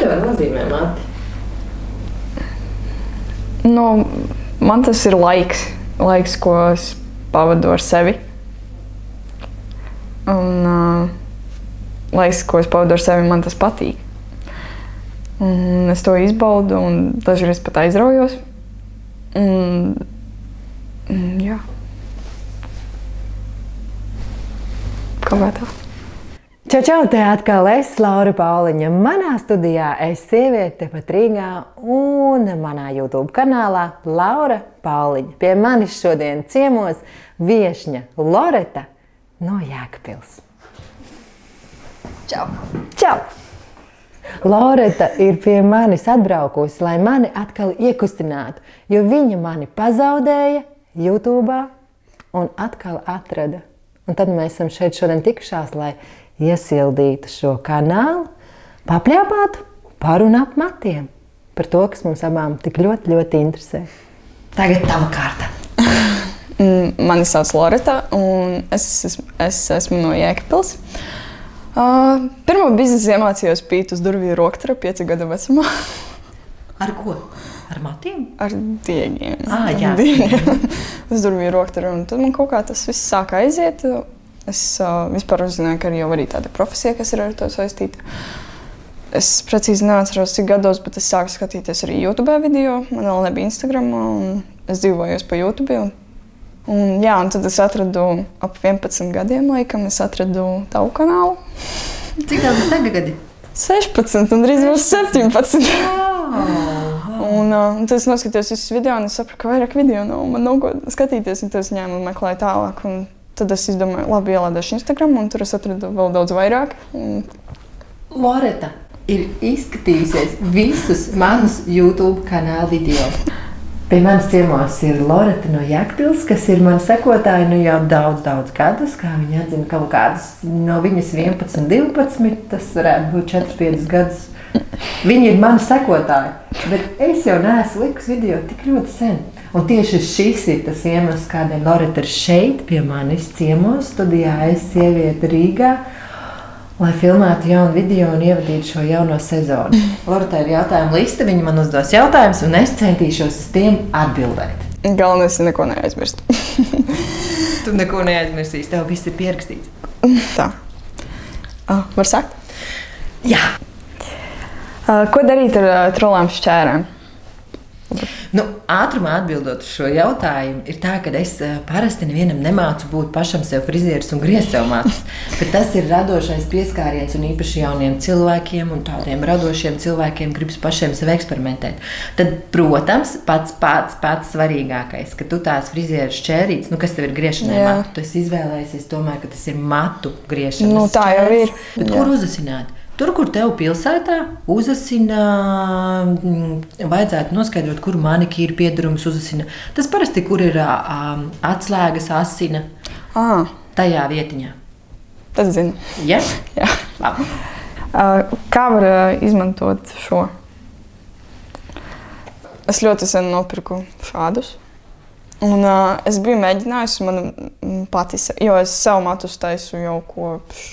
tev nozīmē mati? Nu, man tas ir laiks, ko es pavadu ar sevi. Un laiks, ko es pavadu ar sevi, man tas patīk. Un es to izbaudu un dažreiz pat aizraujos. Jā. Kā vai tā? Čau, te atkal es, Laura Pauliņa. Manā studijā es sieviete pat Rīgā un manā YouTube kanālā Laura Pauliņa. Pie manis šodien ciemos viešņa Loreta no Jēkabpils. Čau! Čau! Loreta ir pie manis atbraukusi, lai mani atkal iekustinātu, jo viņa mani pazaudēja YouTube'ā un atkal atrada. Un tad mēs esam šeit šodien tikušās, lai iesildītu šo kanālu, papļāpātu par un ap matiem. Par to, kas mums abām tik ļoti, ļoti interesē. Tagad tava kārta. Mani sauc Loreta un es esmu no Jēkabpils. Pirmo biznesu iemācījos pīt uz durvju roktaru 5 gadu vecumā. Ar ko? Ar matiem? Ar diegiem. Jā. Diegiem. Uz durvju roktaru. Un tad man kaut kā tas viss sāka aiziet. Es vispār uzzināju, ka jau arī tāda profesija, kas ir ar to saistīta. Es precīzi neatceros, cik gados, bet es sāku skatīties arī YouTube video. Man vēl nebija Instagram, un es dzīvojos pa YouTube. Un tad es atradu ap 11 gadiem, laikam, es atradu tavu kanālu. Cik tev tagad gadi? 16 un drīz būs 17. Un tad es noskatījos visus video, un es sapratu, ka vairāk video nav. Man nav ko skatīties, un tad es ņēmu un meklēju tālāk. Un tad es izdomāju, labi, ielādēšu Instagram, un tur es atradu vēl daudz vairāk. Loreta ir izskatījusies visus manus YouTube kanāla video. Pie manis ciemos ir Loreta no Jēkabpils, kas ir mana sekotāja jau daudz gadus, kā viņa atzina kaut kādas no viņas 11, 12, tas varētu būt 4-5 gadus. Viņa ir mana sekotāja, bet es jau neesmu likusi video tik ļoti sen. Un tieši šis ir tas iemesls, kādēļ Loreta ir šeit pie manis ciemos, studijā Es sieviete Rīgā, lai filmētu jaunu video un ievadītu šo jauno sezonu. Loreta ir jautājuma liste, viņa man uzdos jautājumus, un es centīšos uz tiem atbildēt. Galvenais ir neko neaizmirst. Tu neko neaizmirsīsi, tev viss ir pierakstīts. Tā. Var sākt? Jā. Ko darīt ar trolām šķērēm? Ātrumā atbildot uz šo jautājumu, ir tā, ka es parasti nevienam nemācu būt pašam sev frizieris un griezt sev matus. Bet tas ir radošais pieskāriens un īpaši jauniem cilvēkiem un tādiem radošiem cilvēkiem gribas pašiem sev eksperimentēt. Tad, protams, pats svarīgākais, ka tu tās frizieris šķērītes, kas tev ir griešanai matu, tu esi izvēlējies, es domāju, ka tas ir matu griešanas tā jau ir. Bet kur uzasināt? Tur, kur tev pilsētā uzasina, vajadzētu noskaidrot, kur manikīra piedarums uzasina. Tas parasti, kur ir atslēgas asina, tajā vietiņā. Tas zinu. Ja? Jā. Labi. Kā var izmantot šo? Es ļoti sen nopirku šādus. Un es biju mēģinājusi man pati, jo es savu matus taisu jau kopš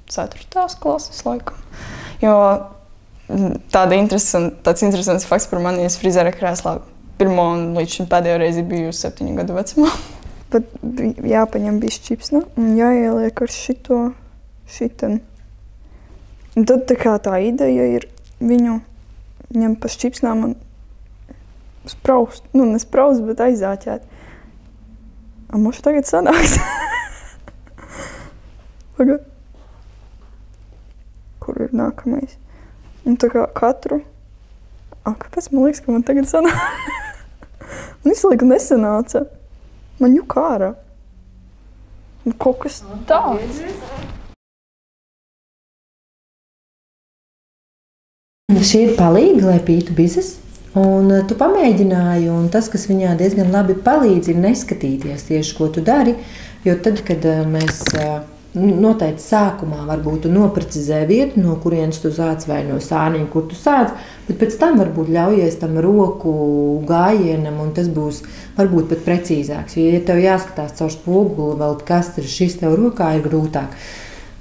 4. klases laikam. Jo tāds interesants fakts par mani, es frizēra krēslā pirmo un līdz šim pēdējo reizi biju 7 gadu vecumā. Bet jāpaņem bišķi čipsna un jāieliek ar šitan. Un tad tā ideja ir viņu ņem pa šķipsnām un spraust. Nespraust, bet aizāķēt. Moši tagad sanāks. Pagad. Kur ir nākamais. Un tā kā katru... Kāpēc man liekas, ka man tagad sanāca? Man visu laiku nesanāca. Man juk ārā. Kaut kas tāds. Šī ir palīga, lai pītu bizes. Un tu pamēģināji, un tas, kas viņā diezgan labi palīdz, ir neskatīties tieši, ko tu dari. Jo tad, kad mēs... Noteikti sākumā varbūt tu noprecizē vietu, no kurienes tu sāc vai no sāniņa, kur tu sāc, bet pēc tam varbūt ļaujies tam roku gājienam un tas būs varbūt pat precīzāks. Jo, ja tev jāskatās caur spoguli vēl, kas ir šis tev rokā, ir grūtāk.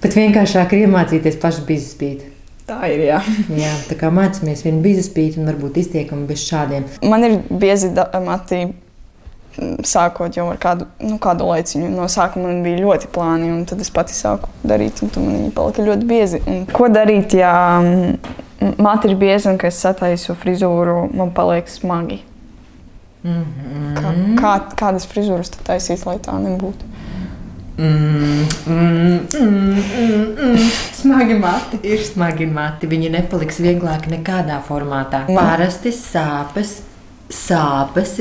Bet vienkāršāk ir iemācīties pašu bizespīt. Tā ir, jā. Jā, tā kā mācāmies vienu bizaspīti un varbūt iztiekam bez šādiem. Man ir biezi mati, sākot jau ar kādu laiciņu. No sākuma man bija ļoti plāni, un tad es pati sāku darīt, un tad man viņi palika ļoti biezi. Un ko darīt, ja mati ir biezi un, kad es sataisu frizūru, man paliek smagi? Kādas frizūras tad taisīt, lai tā nebūtu? Smagi mati. Ir smagi mati. Viņi nepaliks vieglāki nekādā formātā. Parasti sāpes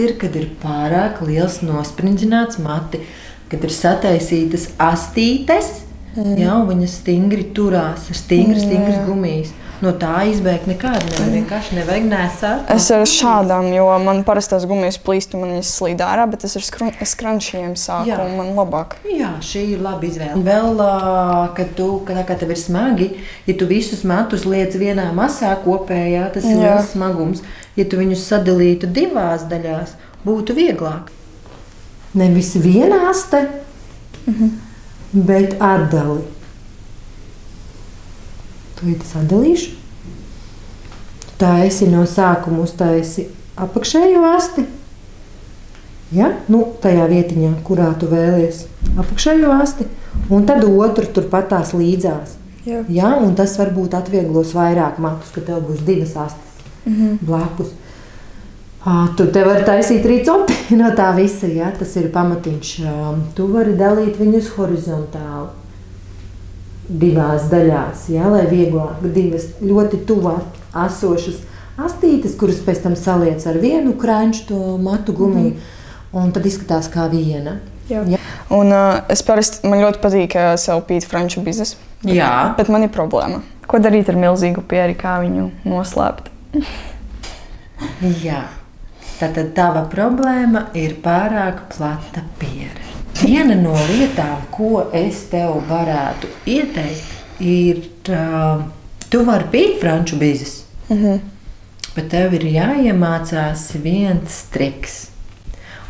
ir, kad ir pārāk liels nosprindžināts mati, kad ir sataisītas astītes, jā, un viņas stingri turās ar stingras gumijas. No tā izbēgt nekādu nevar, vienkārši nevajag nesāt. Es ar šādām, jo man parastās gumijas plīst, un man viņas slīd ārā, bet es ar skrančiem sāku, un man labāk. Jā, šī ir laba izvēle. Un vēl, kad tev ir smagi, ja tu visus matus liec vienā masā kopējā, tas ir liels smagums. Ja tu viņus sadalītu divās daļās, būtu vieglāk. Nevis viena aste, bet atdali. To es sadalīšu. Tā esi no sākuma uztaisi apakšējo asti. Ja? Tajā vietiņā, kurā tu vēlies apakšējo asti. Un tad otru turpat tās līdzās. Ja? Un tas varbūt atvieglos vairāk matus, ka tev būs divas astes blakus. Tu te vari taisīt arī copi no tā visa. Ja? Tas ir pamatiņš. Tu vari dalīt viņus horizontāli. Divās daļās, ja, lai vieglāk divas ļoti tuvā esošas astītes, kuras pēc tam saliec ar vienu krāņšu to matu gumiju, un tad izskatās kā viena. Jā. Un man ļoti patīk sev pīt franču biznesu, bet man ir problēma. Ko darīt ar milzīgu pieri, kā viņu noslēpt? Jā, tātad tava problēma ir pārāk plata piere. Viena no lietām, ko es tev varētu ieteikt, ir, tu vari pīt franču bizes, bet tev ir jāiemācās viens triks.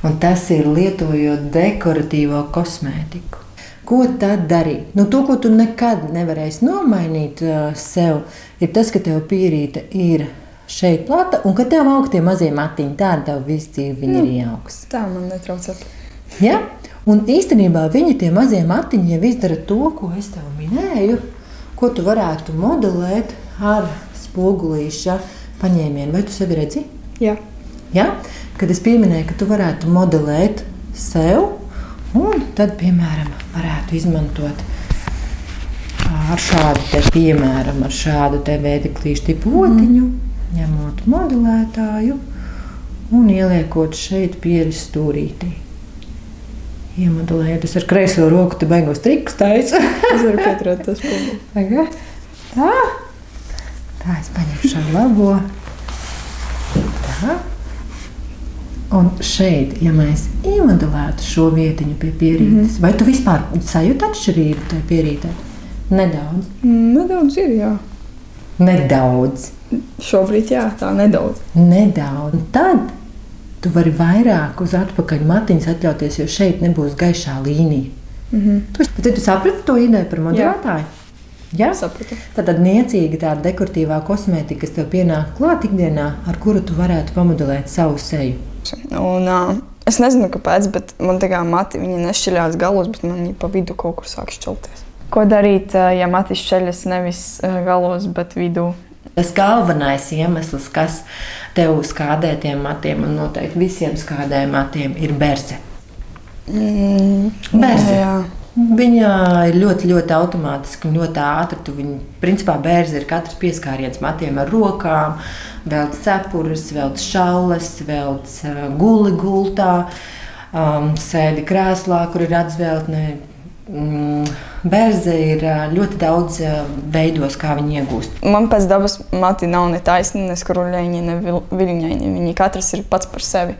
Un tas ir lietojot dekoratīvo kosmētiku. Ko tad darīt? To, ko tu nekad nevarēsi nomainīt sev, ir tas, ka tev pierīte ir šeit plata un ka tev aug tie mazie matiņi. Tāda tev visu dzīvi viņi ir jauks. Tā man netraucē. Ja? Un īstenībā viņi tie mazie matiņi jau izdara to, ko es tev minēju, ko tu varētu modelēt ar spogulīša paņēmienu. Vai tu sevi redzi? Jā. Ja? Kad es pieminēju, ka tu varētu modelēt sev, un tad, piemēram, varētu izmantot ar šādu te, piemēram, ar šādu te vēdeklīšu tipu otiņu, ņemot modelētāju un ieliekot šeit pieris stūrītī. Iemodelējot, es ar kreiso roku te beigos trikus taisu. Es varu pieturēt tas spoguli. Tā, es paņemšu šādu labo. Tā. Un šeit, ja mēs iemodelētu šo vietiņu pie pierītes, vai tu vispār sajūti atšķirību tai pierītē? Nedaudz. Nedaudz ir, jā. Nedaudz. Šobrīd, jā, tā nedaudz. Nedaudz. Un tad tu vari vairāk uz atpakaļ matiņas atļauties, jo šeit nebūs gaišā līnija. Bet tu saprati to ideju par modelētāju? Jā, sapratu. Tad niecīga tāda dekoratīvā kosmētika, kas tev pienāk klāt ikdienā, ar kuru tu varētu pamodelēt savu seju. Un es nezinu, kāpēc, bet man tā kā mati, viņi nešķiļās galos, bet man viņi pa vidu kaut kur sāk šķelties. Ko darīt, ja mati šķeļas nevis galos, bet vidū? Tas galvenais iemesls, kas tev skādē tiem matiem, un noteikti visiem skādē matiem, ir berze. Berze. Jā. Viņa ir ļoti, ļoti automātiski un ļoti ātri. Principā berze ir katrs pieskāriens matiem ar rokām, velc cepures, velc šalles, velc guli gultā, sēdi krēslā, kur ir atzveltne. Berze ir ļoti daudz veidos, kā viņi iegūst. Man pēc dabas mati nav ne taisni, ne skruļaini, ne viļņaini. Viņi katrs ir pats par sevi.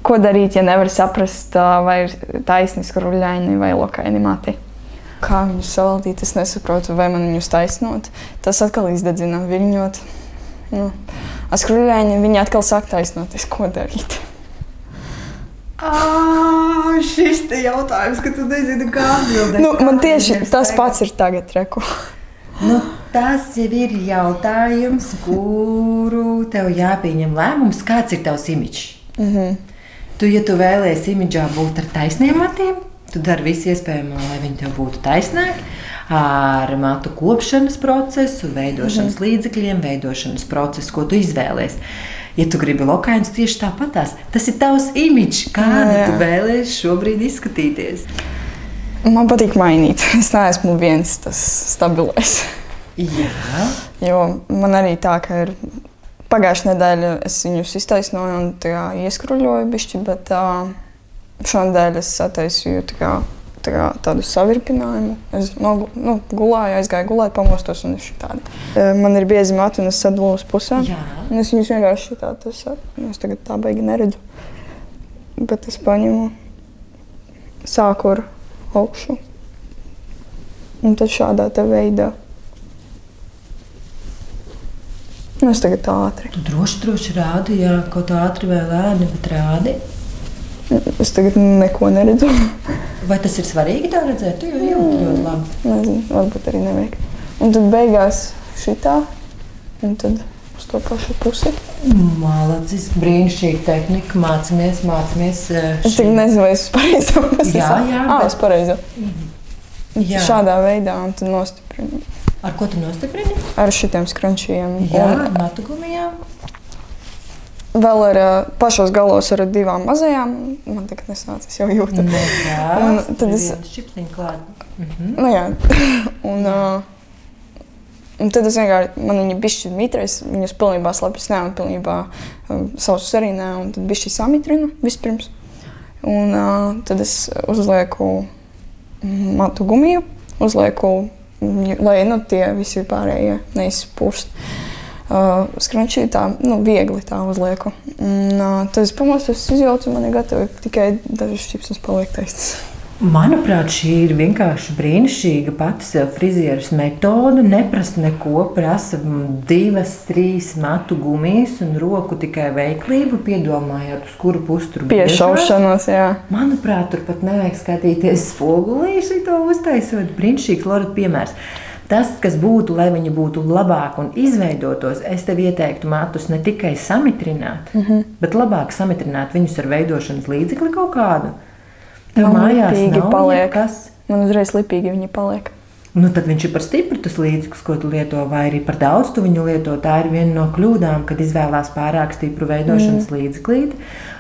Ko darīt, ja nevar saprast, vai ir taisni, skruļaini vai lokaini mati? Kā viņus savaldīt, es nesaprotu, vai man viņus taisnot. Tas atkal izdedzina viļņot. Skruļaini viņi atkal sāk taisnoties. Ko darīt? Šis te jautājums, ka tu nezini, kā atbildēt. Man tieši tas pats ir tagad, reku. Tas jau ir jautājums, kuru tev jāpieņem lēmums, kāds ir tavs imidžs. Ja tu vēlies imidžā būt ar taisniem matiem, tu dari visu iespējamo, lai viņi tev būtu taisnāki, ar matu kopšanas procesu, veidošanas līdzekļiem, veidošanas procesu, ko tu izvēlies. Ja tu gribi lokainus, tieši tāpatās. Tas ir tavs imidžs, kāda tu vēlies šobrīd izskatīties. Man patīk mainīt. Es neesmu viens tas stabilais. Jā. Jo man arī tā, ka ir pagājušā nedēļa es viņus iztaisnoju un ieskruļoju bišķi, bet šonadēļ es sataisīju tādu savirpinājumu. Es gulāju, aizgāju gulēt, pamostos un es tādi. Man ir biezi mati un es sadalu uz pusēm. Un es viņus vienkārši šitādi savu. Es tagad tā baigi neredzu. Bet es paņemu, sāku ar augšu. Un tad šādā te veidā. Es tagad ātri. Tu droši rādi, jā, kaut ātri vai lēni, bet rādi. Es tagad neko neredzu. Vai tas ir svarīgi tā redzēt? Tu jau jūti ļoti labi. Nezinu, varbūt arī nevajag. Un tad beigās šitā, un tad uz to pašu pusi. Malacis, brīnišķīga tehnika, mācamies. Es tagad nezinu, vai es uz pareizo. Jā. Es pareizo. Jā. Šādā veidā, un tad nostiprinu. Ar ko tu nostiprini? Ar šitiem skrančījiem. Jā, ar matu gumijām. Vēl ar pašos galos ar divām mazajām. Man tagad nesnāca, es jau jūtu. Un tad es šipsiņu klāt. Nu jā. Un tad es vienkārši, man viņa bišķi mitrais, viņus pilnībā slapjas nē un pilnībā sausus arī nē. Un tad bišķi samitrinu vispirms. Un tad es uzlieku matu gumiju, lai tie visi pārējie neizspūst. Skrančī tā, viegli tā uzlieku. Tad es pamostos, izjaucu, man ir gatavi tikai dažas šķipsnes paliek taisnas. Manuprāt, šī ir vienkārši brīnišķīga pati sev frizieras metode. Neprasa neko, prasa 2, 3 matu gumijas un roku tikai veiklību, piedomājot, uz kuru pusi tur piešaušanos, jā. Manuprāt, tur pat nevajag skatīties spogulī šito uztaisot. Brīnišķīgs Loreta piemērs. Tas, kas būtu, lai viņi būtu labāk un izveidotos, es tev ieteiktu matus ne tikai samitrināt, bet labāk samitrināt viņus ar veidošanas līdzekli kaut kādu. Tev mājās nav nekas. Man uzreiz lipīgi viņi paliek. Tad viņš ir par stipru tas līdzeklis, ko tu lieto, vai arī par daudz tu viņu lieto. Tā ir viena no kļūdām, kad izvēlās pārāk stipru veidošanas līdzeklīti,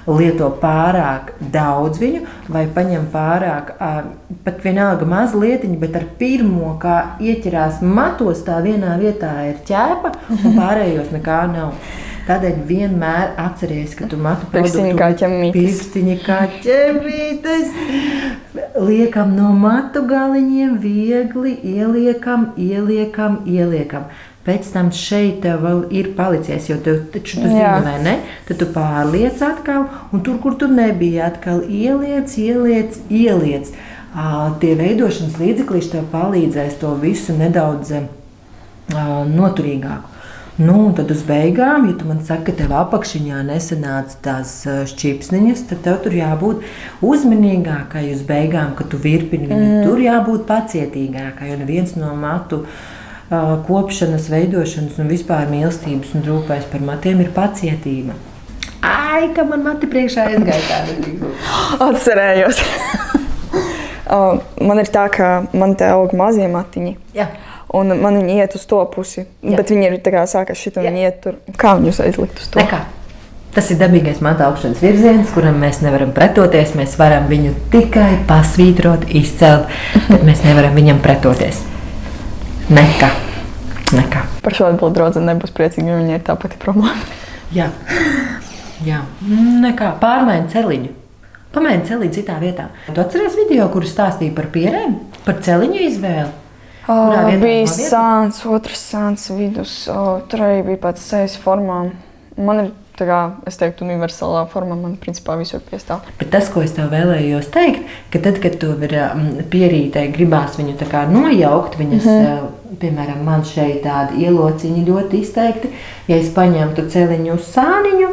lieto pārāk daudz viņu, vai paņem pārāk, pat vienalga mazu lietiņu, bet ar pirmo, kā ieķerās matos, tā vienā vietā ir ķēpa, un pārējos nekā nav. Tādēļ vienmēr atceries, ka tu matu produktu pirkstiņi kā ķemītes. Liekam no matu galiņiem, viegli ieliekam. Pēc tam šeit tev vēl ir palicies, jo tev taču tu zini, vai ne? Tad tu pārliec atkal, un tur, kur tu nebija, atkal ieliec. Tie veidošanas līdzeklīši tev palīdzēs to visu nedaudz noturīgāku. Un tad uz beigām, ja tu man saki, ka tev apakšiņā nesanāca tās šķipsniņas, tad tev tur jābūt uzmanīgākai uz beigām, kad tu virpini viņu. Tur jābūt pacietīgākai, un viens no matu kopšanas, veidošanas un vispār mīlestības un rūpēs par matiem ir pacietība. Ai, ka man mati priekšā aizgāja tāda. Atcerējos. Man ir tā, ka man te aug mazie matiņi. Jā. Un man viņi iet uz to pusi, bet viņi ir tā kā sākas šit un viņi iet tur. Kā viņus aizlikt uz to? Nekā. Tas ir dabīgais matu augšanas virziens, kuram mēs nevaram pretoties. Mēs varam viņu tikai pasvītrot, izcelt, bet mēs nevaram viņam pretoties. Nekā. Par šo atbildu draudzene nebūs priecīga, jo viņai ir tā pati problēma. Jā. Nekā. Pārmaini celiņu. Pamaini celiņu citā vietā. Tu atceries video, kuru stāstīja par pierēm? Par celiņu izvēli? Bija sāns, otrs sāns vidus, tur arī bija pēc sejas formām. Man ir, es teiktu, universālā formā, man principā visur piestāv. Bet tas, ko es tev vēlējos teikt, ka tad, kad tu pierītei gribās viņu tā kā nojaukt, viņas, piemēram, man šeit tādi ielociņi ļoti izteikti, ja es paņemtu celiņu uz sāniņu,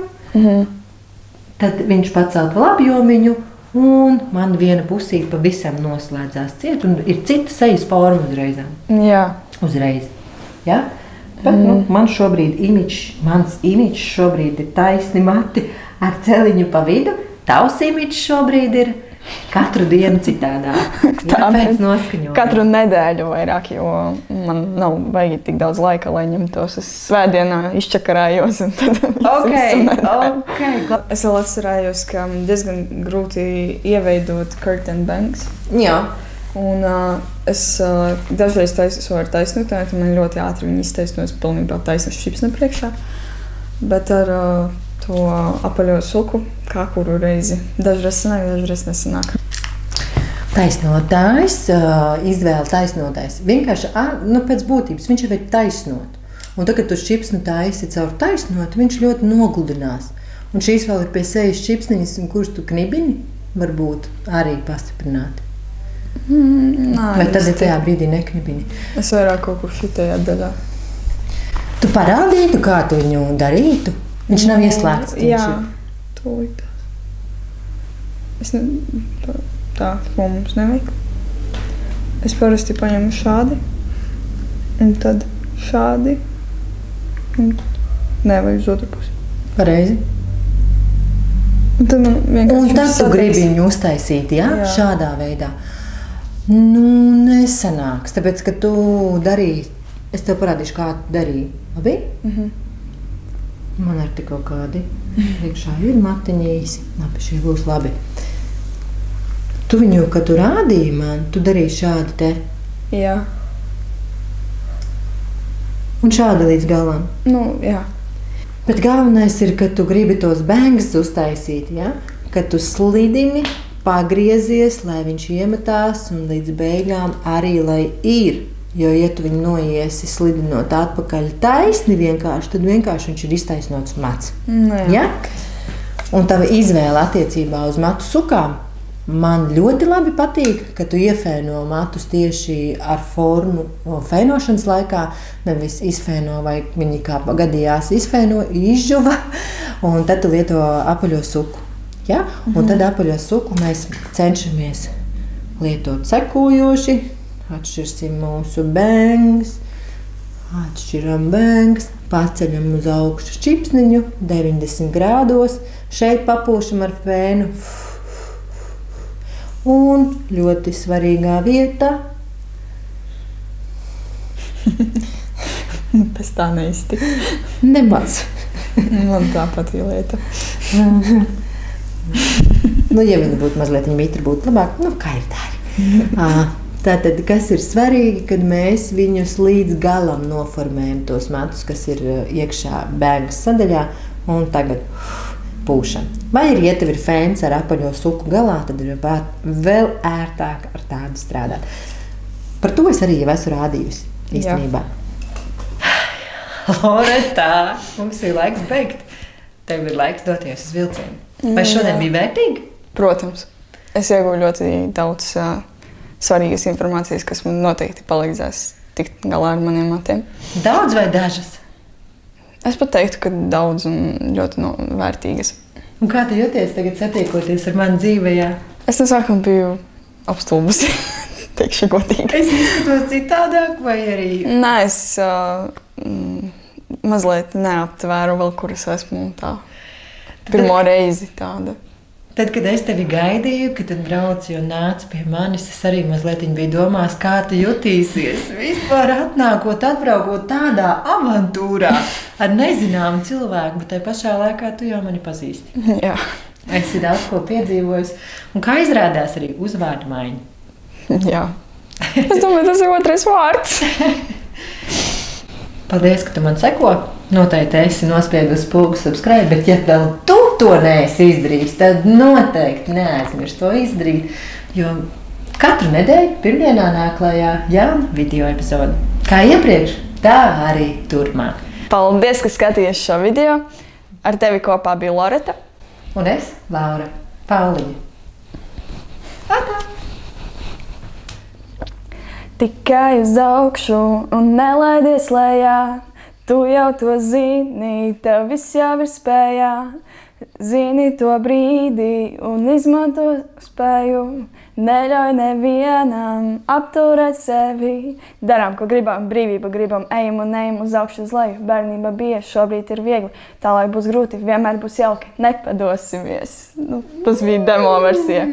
tad viņš pacelt labjomiņu, un man viena pusīte pavisam noslēdzās ciet, un ir cita sejas forma uzreizām. Jā. Uzreiz. Ja? Bet, mans imidžs šobrīd ir taisni mati ar celiņu pa vidu. Tavs imidžs šobrīd ir katru dienu citādāk. Tāpēc noskaņot. Katru nedēļu vairāk, jo man nav vajag tik daudz laika, lai ņemtos. Es svētdienā izčakarājos un tad Okay. Es vēl atcerējos, ka diezgan grūti ieveidot curtain bangs. Jā. Un es dažreiz varu taisnot, un man ļoti ātri viņi iztaisno, es pilnībā taisnu šipsnu priekšā. Bet ar to apaļo suku, kā kuru reizi. Dažreiz sanāk, dažreiz nesanāk. Taisnotājs, izvēle taisnotājs. Vienkārši, pēc būtības, viņš jau ir taisnot. Un tad, kad tu šipsnu taisi caur taisnot, viņš ļoti nogludinās. Un šīs vēl ir pie sejas šipsniņas, kurus tu knibini, varbūt arī pastiprināti. Vai tad ir tajā brīdī neknibini? Es vairāk kaut kur šitajā daļā. Tu parādītu, kā tu viņu darītu? Viņš nav ieslēgts. Jā, tūlīt. Tā, ko mums nevajag. Es parasti paņemu šādi, un tad šādi, un nevajag uz otru pusi. Pareizi. Un tad man vienkārši... Un tad tu gribi viņu uztaisīt, jā? Šādā veidā. Nesanāks, tāpēc, ka tu darīji, es tev parādīšu, kā tu darīji. Labi? Man ar te kaut kādi priekšā ir matiņi īsi. Labi, šie būs labi. Tu viņu, kad tu rādīji man, tu darīji šādi te. Jā. Un šādi līdz galam. Jā. Bet galvenais ir, ka tu gribi tos bangs uztaisīt, ja? Kad tu slidini, pagriezies, lai viņš iemetās un līdz beigām arī, lai ir. Jo, ja tu viņu noiesi slidinot atpakaļ taisni vienkārši, tad vienkārši viņš ir iztaisnots mats. Ja? Un tava izvēle attiecībā uz matu sukām man ļoti labi patīk, ka tu iefēno matus tieši ar formu fēnošanas laikā, nevis izfēno vai viņi kā gadījās izžuva, un tad tu lieto apaļo suku. Ja? Un tad apaļo suku mēs cenšamies lietot sekojoši. Atšķirsim mūsu bangs, atšķiram bangs, paceļam uz augšu čipsniņu 90 grādos, šeit papūšam ar fēnu. Un ļoti svarīgā vietā. Pēc tā neiztika. Nemaz. Man tāpat ir lieta. Ja viņa būtu mazliet mitra, būtu labāk. Kā ir tā? Tātad, kas ir svarīgi, kad mēs viņus līdz galam noformējam tos matus, kas ir iekšā bangas sadaļā, un tagad pūšam. Vai ja tev ir fēns ar apaļo suku galā, tad ir vēl ērtāk ar tādu strādāt. Par to es arī jau esmu rādījusi īstenībā. Loreta, mums ir laiks beigt. Tev ir laiks doties uz vilcienu. Vai šodien bija vērtīgi? Protams. Es ieguvu ļoti daudz svarīgas informācijas, kas man noteikti palīdzēs tikt galā ar maniem matiem. Daudz vai dažas? Es pat teiktu, ka daudz un ļoti vērtīgas. Un kā tu jūties tagad satiekoties ar mani dzīvējā? Es no sākuma biju apstulbusi, teikšu godīgi. Es izskatos citādāk vai arī? Nē, es mazliet neaptvēru vēl, kur es esmu tā. Pirmo reizi tāda. Tad, kad es tevi gaidīju, kad tu brauci un nāci pie manis, es arī mazliet biju domās, kā tu jutīsies. Vispār atbraukot tādā avantūrā ar nezināmu cilvēku, bet tajā pašā laikā tu jau mani pazīsti. Jā. Esi daudz ko piedzīvojusi. Un kā izrādās arī uzvārdu maiņa. Jā. Es domāju, tas ir otrais vārds. Paldies, ka tu man seko. Noteikti esi nospiedusi pogu subscribe, bet ja vēl tu to neesi izdarījis, tad noteikti neaizmirsti to izdarīt, jo katru nedēļu pirmdienā nāk klajā jauna video epizode. Kā iepriekš, tā arī turpmāk. Paldies, ka skatījies šo video. Ar tevi kopā bija Loreta. Un es, Laura Pauliņa. Atā! Tikai uz augšu un nelaidies lejā. Tu jau to zini, tev viss jau ir spējā. Zini to brīdi un izmanto spēju, neļauj nevienam apturēt sevi. Darām, ko gribam, brīvību gribam, ejam un ejam uz augšu uz leju. Bērnība bija, šobrīd ir viegli, tālāk būs grūti, vienmēr būs jauki, nepadosimies. Tas bija demo versija.